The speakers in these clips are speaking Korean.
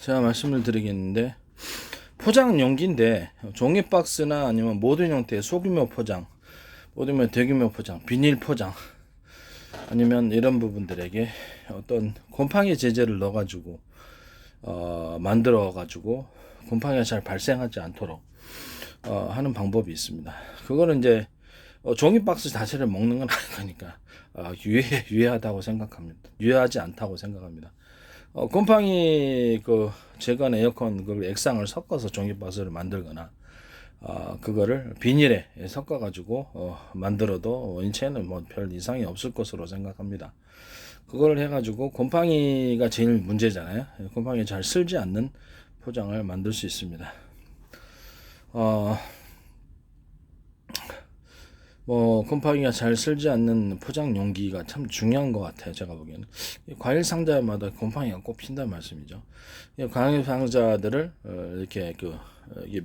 제가 말씀을 드리겠는데, 포장 용기인데 종이 박스나 아니면 모든 형태의 소규모 포장, 모든 대규모 포장, 비닐 포장, 아니면 이런 부분들에게 어떤 곰팡이 제제를 넣어가지고 만들어가지고 곰팡이가 잘 발생하지 않도록 하는 방법이 있습니다. 그거는 이제 종이 박스 자체를 먹는 건 아니니까 유해하다고 생각합니다. 유해하지 않다고 생각합니다. 곰팡이 제거한 에어컨 그 액상을 섞어서 종이 박스를 만들거나 그거를 비닐에 섞어 가지고 만들어도 인체에는 뭐 별 이상이 없을 것으로 생각합니다. 그걸 해 가지고 곰팡이가 제일 문제잖아요. 곰팡이 잘 쓸지 않는 포장을 만들 수 있습니다. 곰팡이가 잘 쓸지 않는 포장 용기가 참 중요한 것 같아요. 제가 보기에는. 과일 상자마다 곰팡이가 꼭 핀다는 말씀이죠. 과일 상자들을 이렇게 이게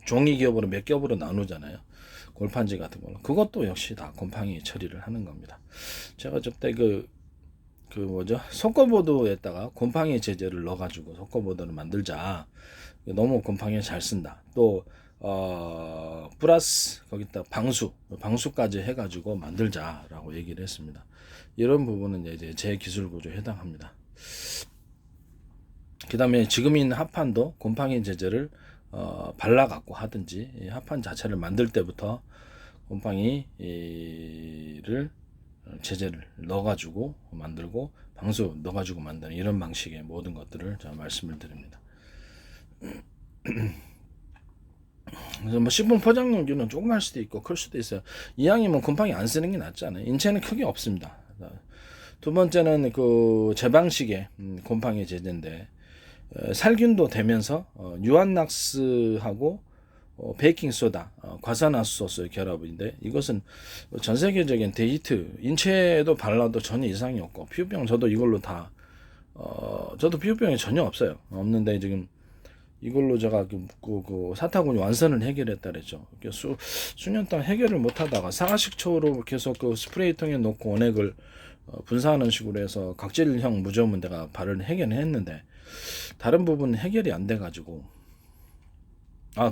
종이 겹으로 몇 겹으로 나누잖아요. 골판지 같은 거는. 그것도 역시 다 곰팡이 처리를 하는 겁니다. 제가 저때 속거보드에다가 곰팡이 제제를 넣어가지고 속거보드를 만들자. 너무 곰팡이 잘 쓴다. 또 플러스 거기다 방수까지 해가지고 만들자라고 얘기를 했습니다. 이런 부분은 이제 제 기술 구조에 해당합니다. 그 다음에 지금 있는 합판도 곰팡이 제제를 발라갖고 하든지, 합판 자체를 만들 때부터 곰팡이를 제제를 넣어가지고 만들고 방수 넣어가지고 만드는 이런 방식의 모든 것들을 제가 말씀을 드립니다. 그래서 뭐 식품 포장 용기는 조금 할 수도 있고 클 수도 있어요. 이왕이면 곰팡이 안 쓰는 게 낫지 않아요? 인체는 크게 없습니다. 두 번째는 제 방식의 곰팡이 제제인데, 살균도 되면서 유한낙스하고 베이킹 소다, 과산화수소의 결합인데, 이것은 전 세계적인 데이트, 인체에도 발라도 전혀 이상이 없고, 피부병 저도 이걸로 저도 피부병이 전혀 없는데 지금 이걸로 제가 사타구니 완선을 해결했다 그랬죠. 수년 동안 해결을 못 하다가 사과식초로 계속 스프레이통에 넣고 원액을 분사하는 식으로 해서 각질형 무좀은 내가 발을 해결했는데, 다른 부분은 해결이 안 돼가지고,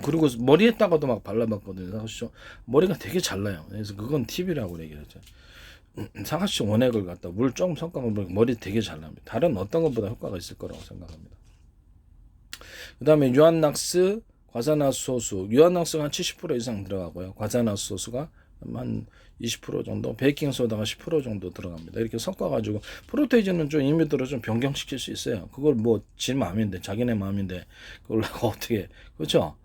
그리고 머리에다가도 막 발라봤거든요. 사과식초 머리가 되게 잘 나요. 그래서 그건 팁이라고 얘기했죠. 사과식초 원액을 갖다 물 조금 섞어보면 머리 되게 잘 납니다. 다른 어떤 것보다 효과가 있을 거라고 생각합니다. 그 다음에 유한낙스, 과산화수소수, 유한낙스가 한 70% 이상 들어가고요. 과산화수소수가 한 20% 정도, 베이킹소다가 10% 정도 들어갑니다. 이렇게 섞어가지고, 프로테이즈는 좀 임의대로 좀 변경시킬 수 있어요. 그걸 뭐 지 마음인데, 자기네 마음인데 그걸 어떻게, 그렇죠?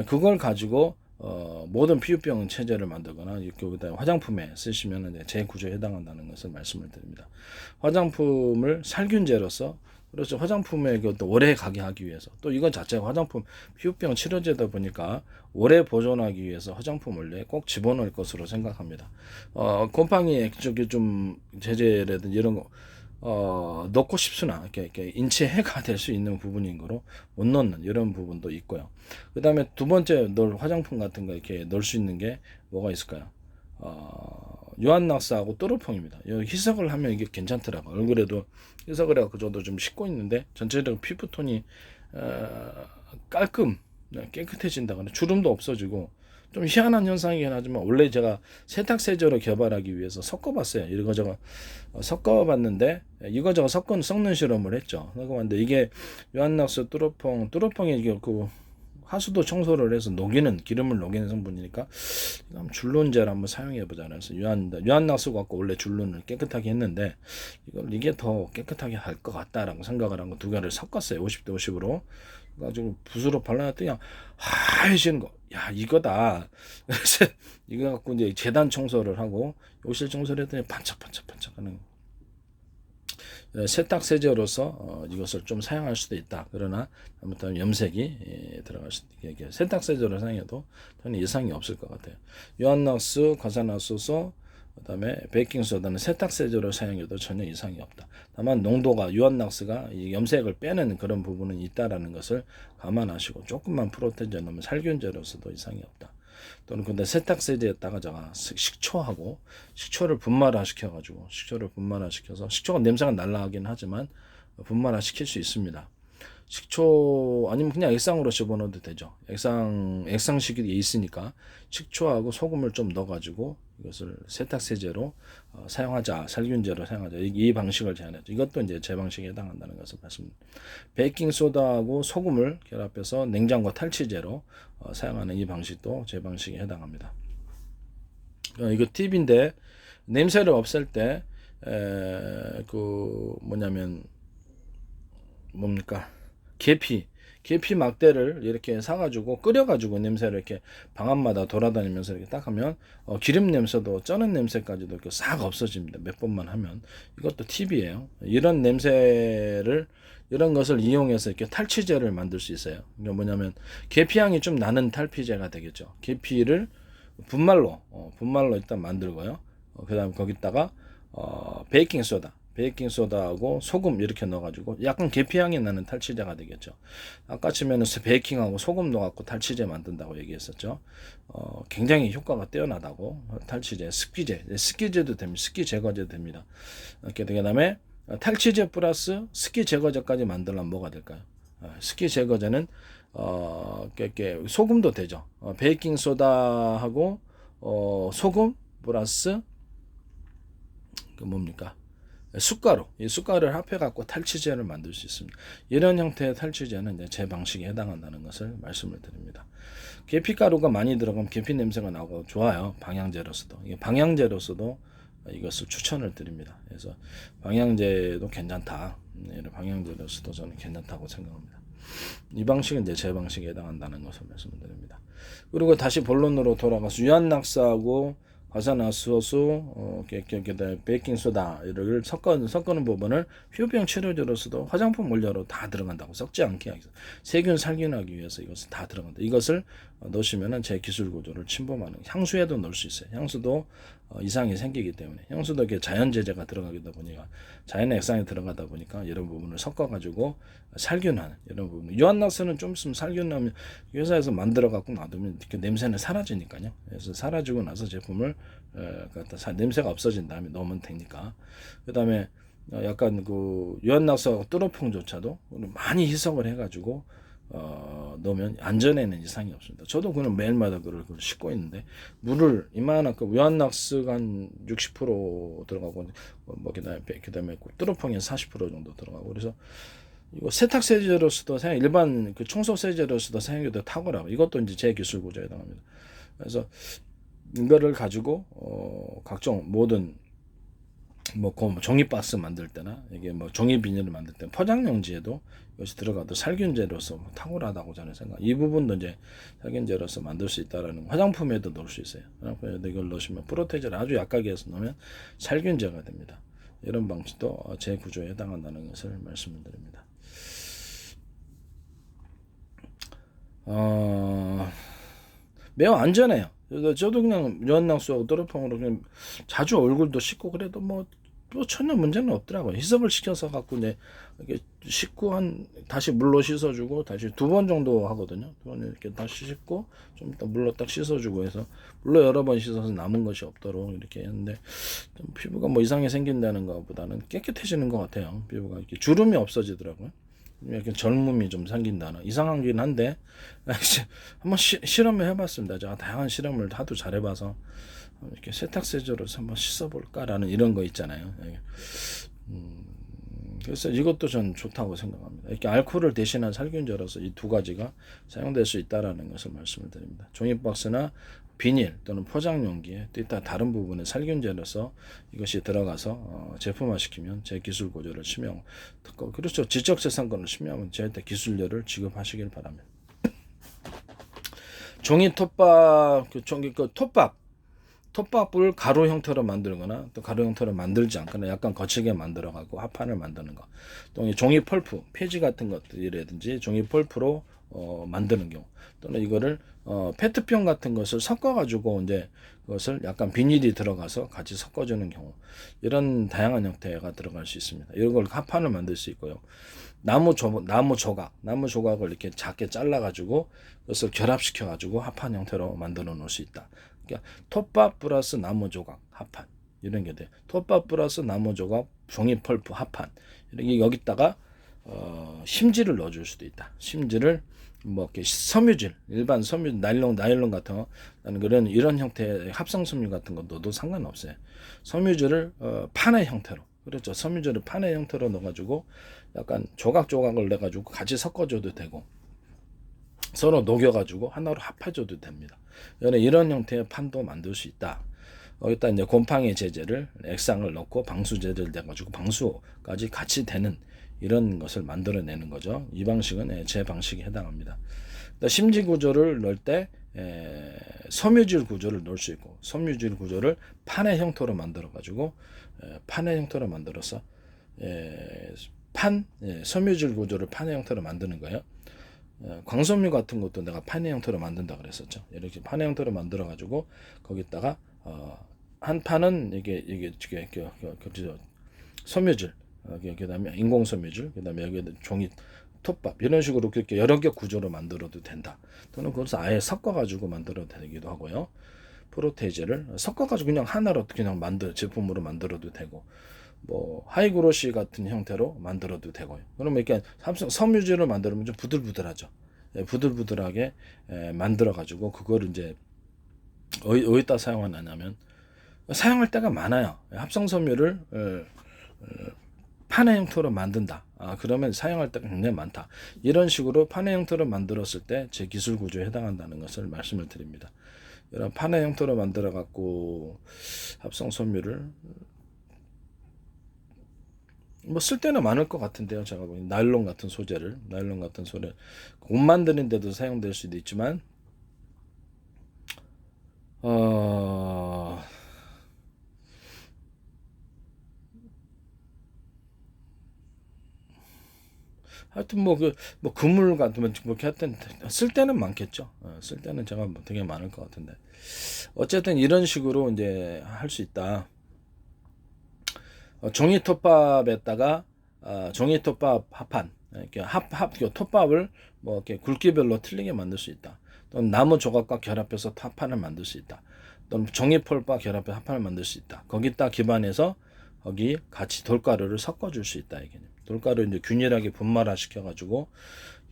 그걸 가지고 모든 피부병 체제를 만들거나 이렇게 화장품에 쓰시면 제 구조에 해당한다는 것을 말씀을 드립니다. 화장품을 살균제로서, 그렇죠. 화장품에 또 오래 가게 하기 위해서, 또 이건 자체가 화장품 피부병 치료제다 보니까 오래 보존하기 위해서 화장품을 꼭 집어넣을 것으로 생각합니다. 곰팡이 좀 제제라든지 이런 거 넣고 싶으나 이렇게 인체 해가 될 수 있는 부분인 거로 못 넣는 이런 부분도 있고요. 그 다음에 두 번째 화장품 같은 거 이렇게 넣을 수 있는 게 뭐가 있을까요? 유한낙스하고 또르퐁입니다. 희석을 하면 이게 괜찮더라고요. 얼굴에도 희석을 해서 그 정도 좀 씻고 있는데 전체적으로 피부톤이 깨끗해진다거나 주름도 없어지고, 좀 희한한 현상이긴 하지만 원래 제가 세탁세제로 개발하기 위해서 섞어봤어요. 이거저거 섞어봤는데, 이거저거 섞는 실험을 했죠. 섞어봤는데 이게 유한낙스, 또르퐁이 이게 하수도 청소를 해서 기름을 녹이는 성분이니까 줄눈제를 한번 사용해보자. 그래서 유한낙스 갖고 원래 줄눈을 깨끗하게 했는데, 이게 더 깨끗하게 할 것 같다라고 생각을 한 거 두 개를 섞었어요. 50대 50으로. 그래가지고 붓으로 발라놨더니 하얘지는 거. 야, 이거다. 그래서 이거 갖고 이제 재단 청소를 하고 욕실 청소를 했더니 반짝반짝 하는, 세탁 세제로서 이것을 좀 사용할 수도 있다. 그러나 아무튼 염색이 들어갈 수도 있게, 세탁 세제로 사용해도 전혀 이상이 없을 것 같아요. 유한낙스, 과산화수소, 그다음에 베이킹소다는 세탁 세제로 사용해도 전혀 이상이 없다. 다만 농도가, 유한낙스가 이 염색을 빼는 그런 부분은 있다라는 것을 감안하시고, 조금만 프로테이즈 넣으면 살균제로서도 이상이 없다. 또는 근데 세탁세제에다가 제가 식초를 분말화시켜서, 식초가 냄새가 날라가긴 하지만 분말화 시킬 수 있습니다. 식초 아니면 그냥 액상으로 집어넣어도 되죠. 액상식이 있으니까 식초하고 소금을 좀 넣어가지고 이것을 세탁세제로 사용하자, 살균제로 사용하자. 이 방식을 제안했죠. 이것도 이제 제 방식에 해당한다는 것을 말씀드립니다. 베이킹 소다하고 소금을 결합해서 냉장고 탈취제로 사용하는 이 방식도 제 방식에 해당합니다. 이거 팁인데 냄새를 없앨 때 뭐냐면 뭡니까? 계피 막대를 이렇게 사가지고 끓여가지고 냄새를 이렇게 방안마다 돌아다니면서 이렇게 딱 하면 기름 냄새도 쩌는 냄새까지도 이렇게 싹 없어집니다. 몇 번만 하면. 이것도 팁이에요. 이런 것을 이용해서 이렇게 탈취제를 만들 수 있어요. 이게 뭐냐면 계피향이 좀 나는 탈취제가 되겠죠. 계피를 분말로 일단 만들고요. 그다음 거기다가 베이킹소다하고 소금 이렇게 넣어가지고 약간 계피향이 나는 탈취제가 되겠죠. 아까 치면은 베이킹하고 소금 넣어갖고 탈취제 만든다고 얘기했었죠. 굉장히 효과가 뛰어나다고. 탈취제, 습기제도 됩니다. 습기 제거제도 됩니다. 이렇게 그 다음에 탈취제 플러스 습기 제거제까지 만들려면 뭐가 될까요? 습기 제거제는 소금도 되죠. 베이킹소다하고 소금 플러스 뭡니까? 숟가루, 이 숟가루를 합해갖고 탈취제를 만들 수 있습니다. 이런 형태의 탈취제는 이제 제 방식에 해당한다는 것을 말씀을 드립니다. 계피가루가 많이 들어가면 계피 냄새가 나고 좋아요. 방향제로서도. 방향제로서도 이것을 추천을 드립니다. 그래서 방향제도 괜찮다. 방향제로서도 저는 괜찮다고 생각합니다. 이 방식은 이제 제 방식에 해당한다는 것을 말씀을 드립니다. 그리고 다시 본론으로 돌아가서 유한낙사하고 과산화수소, 베이킹소다를 섞는 부분을 피부병 치료제로서도 화장품 원료로 다 들어간다고 썩지 않게 하기 위해서 세균 살균하기 위해서 이것을 다 들어간다. 이것을 넣으시면은 제 기술 구조를 침범하는 향수에도 넣을 수 있어요. 향수도 이상이 생기기 때문에 향수도 이렇게 자연 제제가 들어가다 보니까 자연 액상이 들어가다 보니까 이런 부분을 섞어가지고 살균하는 이런 부분. 유한낙스는 좀 있으면 살균하면 회사에서 만들어 갖고 놔두면 이렇게 냄새는 사라지니까요. 그래서 사라지고 나서 제품을 냄새가 없어진 다음에 넣으면 되니까. 그다음에 약간 유한낙스하고 뚜러퐁조차도 많이 희석을 해가지고 넣으면 안전에는 이상이 없습니다. 저도 그냥 매일마다 그걸 씻고 있는데 물을 이만한 유한낙스가 한 60% 들어가고 그다음에 뚜러퐁이 40% 정도 들어가고 그래서 이거 세탁세제로서도 일반 청소세제로서도 사용해도 탁월하고 이것도 이제 제 기술 구조에 해당합니다. 그래서 이거를 가지고 각종 모든 종이 박스 만들 때나 이게 종이 비닐을 만들 때 포장용지에도 이것이 들어가도 살균제로서 탁월하다고 저는 생각. 이 부분도 이제 살균제로서 만들 수 있다라는 화장품에도 넣을 수 있어요. 화장품에도 이걸 넣으시면 프로테이저를 아주 약하게 해서 넣으면 살균제가 됩니다. 이런 방식도 제 구조에 해당한다는 것을 말씀을 드립니다. 매우 안전해요. 저도 그냥 유한낙수하고 뚜러퐁으로 그냥 자주 얼굴도 씻고 그래도 전혀 문제는 없더라고요. 희석을 시켜서 갖고 이제 이렇게 씻고 다시 물로 씻어주고 다시 2번 정도 하거든요. 2번 이렇게 다시 씻고 좀 이따 물로 딱 씻어주고 해서 물로 여러 번 씻어서 남은 것이 없도록 이렇게 했는데 좀 피부가 이상이 생긴다는 것보다는 깨끗해지는 것 같아요. 피부가 이렇게 주름이 없어지더라고요. 이렇게 젊음이 좀 생긴다는 이상하긴 한데 한번 실험을 해봤습니다. 제가 다양한 실험을 하도 잘해봐서 이렇게 세탁세제로 한번 씻어볼까라는 이런 거 있잖아요. 그래서 이것도 전 좋다고 생각합니다. 이렇게 알코올을 대신한 살균제로서 이 두 가지가 사용될 수 있다라는 것을 말씀을 드립니다. 종이박스나 비닐 또는 포장용기에 또 이따 다른 부분에 살균제로서 이것이 들어가서 제품화시키면 제 기술 구조를 침해하고 그렇죠. 지적재산권을 침해하면 저한테 기술료를 지급하시길 바랍니다. 종이 톱밥 톱밥을 가로 형태로 만들거나 또 가로 형태로 만들지 않거나 약간 거칠게 만들어 갖고 합판을 만드는 거. 또 종이 펄프, 폐지 같은 것들이라든지 종이 펄프로 만드는 경우 또는 이거를 페트병 같은 것을 섞어 가지고 이제 그것을 약간 비닐이 들어가서 같이 섞어주는 경우 이런 다양한 형태가 들어갈 수 있습니다. 이런 걸 합판을 만들 수 있고요. 나무 조각을 이렇게 작게 잘라 가지고 그것을 결합시켜 가지고 합판 형태로 만들어 놓을 수 있다. 그러니까 톱밥 플러스 나무 조각 합판 이런 게 돼. 톱밥 플러스 나무 조각 종이 펄프 합판 이렇게 여기다가 심지를 넣어줄 수도 있다. 심지를 뭐 이렇게 섬유질, 일반 섬유, 나일론 같은 그런 이런 형태의 합성 섬유 같은 거 넣어도 상관없어요. 섬유질을 판의 형태로, 그렇죠. 섬유질을 판의 형태로 넣어가지고 약간 조각조각을 내가지고 같이 섞어줘도 되고 서로 녹여가지고 하나로 합해줘도 됩니다. 이런 형태의 판도 만들 수 있다. 여기다 이제 곰팡이 제제를 액상을 넣고 방수제를 내가지고 방수까지 같이 되는 이런 것을 만들어내는 거죠. 이 방식은 제 방식에 해당합니다. 심지 구조를 넣을 때 섬유질 구조를 넣을 수 있고 섬유질 구조를 판의 형태로 만들어 가지고 판의 형태로 만들어서 섬유질 구조를 판의 형태로 만드는 거예요. 광섬유 같은 것도 내가 판의 형태로 만든다 그랬었죠. 이렇게 판의 형태로 만들어 가지고 거기다가 한 판은 이게 섬유질, 그다음에 인공 섬유질, 그다음에 여기 종이 톱밥 이런 식으로 그렇게 여러 개 구조로 만들어도 된다. 또는 그것을 아예 섞어가지고 만들어도 되기도 하고요. 프로테이제를 섞어가지고 그냥 하나로 그냥 제품으로 만들어도 되고, 뭐 하이그로시 같은 형태로 만들어도 되고요. 그러면 이렇게 섬유질을 만들면 좀 부들부들하죠. 부들부들하게 만들어가지고 그거를 이제 어디다 사용하냐면 사용할 때가 많아요. 합성 섬유를 판의 형태로 만든다. 그러면 사용할 때가 굉장히 많다. 이런 식으로 판의 형태로 만들었을 때 제 기술 구조에 해당한다는 것을 말씀을 드립니다. 이런 판의 형태로 만들어 갖고 합성 섬유를 뭐 쓸 때는 많을 것 같은데요. 제가 보기엔 나일론 같은 소재를 옷 만드는 데도 사용될 수도 있지만 하여튼 뭐 그물 같은 뭐 이렇게 하여튼 쓸 때는 많겠죠. 쓸 때는 제가 되게 많을 것 같은데 어쨌든 이런 식으로 이제 할 수 있다. 종이 톱밥에다가 종이 톱밥 합판 이렇게 톱밥을 뭐 이렇게 굵기별로 틀리게 만들 수 있다. 또는 나무 조각과 결합해서 합판을 만들 수 있다. 또는 종이 폴과 결합해서 합판을 만들 수 있다. 거기다 기반해서 거기 같이 돌가루를 섞어줄 수 있다. 이게 돌가루 이제 균일하게 분말화 시켜가지고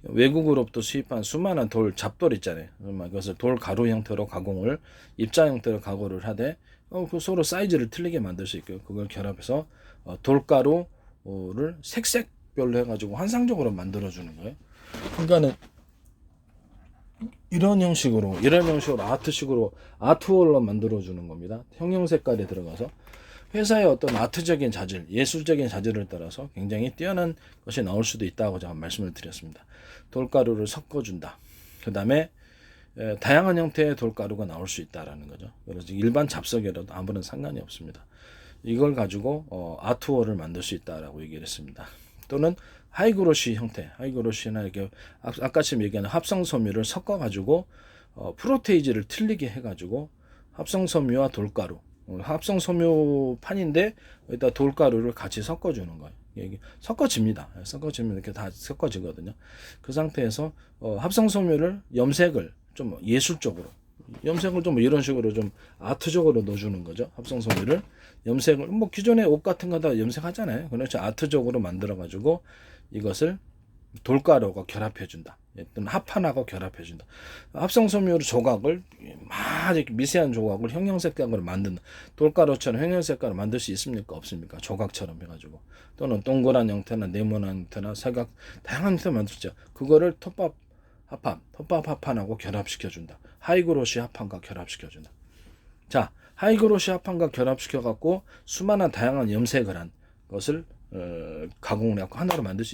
외국으로부터 수입한 수많은 잡돌 있잖아요. 그것을 돌가루 형태로 가공을 입자 형태로 가공을 하되 그 서로 사이즈를 틀리게 만들 수 있고요. 그걸 결합해서 돌가루를 색색별로 해가지고 환상적으로 만들어주는 거예요. 그러니까는 이런 형식으로 아트식으로 아트월로 만들어주는 겁니다. 형형 색깔이 들어가서 회사의 어떤 아트적인 자질, 예술적인 자질을 따라서 굉장히 뛰어난 것이 나올 수도 있다고 제가 말씀을 드렸습니다. 돌가루를 섞어준다. 그 다음에 다양한 형태의 돌가루가 나올 수 있다라는 거죠. 그래서 일반 잡석이라도 아무런 상관이 없습니다. 이걸 가지고 아트월을 만들 수 있다라고 얘기를 했습니다. 또는 하이그로시 형태, 하이그로시나 이렇게 아까처럼 얘기하는 합성섬유를 섞어가지고 프로테이지를 틀리게 해가지고 합성섬유와 돌가루, 합성섬유 판인데 여기다 돌가루를 같이 섞어주는 거예요. 이게 섞어집니다. 섞어지면 이렇게 다 섞어지거든요. 그 상태에서 합성섬유를 염색을 좀 예술적으로, 염색을 좀 이런 식으로 좀 아트적으로 넣어주는 거죠. 합성섬유를 염색을 뭐 기존에 옷 같은 거 다 염색하잖아요. 그렇죠. 아트적으로 만들어가지고 이것을 돌가루가 결합해준다. 또는 합판하고 결합해준다. 합성섬유로 조각을 막 이렇게 미세한 조각을 형형색깔으로 만든다. 돌가루처럼 형형색깔을 만들 수 있습니까? 없습니까? 조각처럼 해가지고 또는 동그란 형태나 네모난 형태나 사각 다양한 형태로 만들 수 있죠. 그거를 톱밥 합판하고 결합시켜준다. 하이그로시 합판과 결합시켜준다. 자, 하이그로시 합판과 결합시켜갖고 수많은 다양한 염색을 한 것을 가공을 해갖고 하나로 만들 수 있습니다.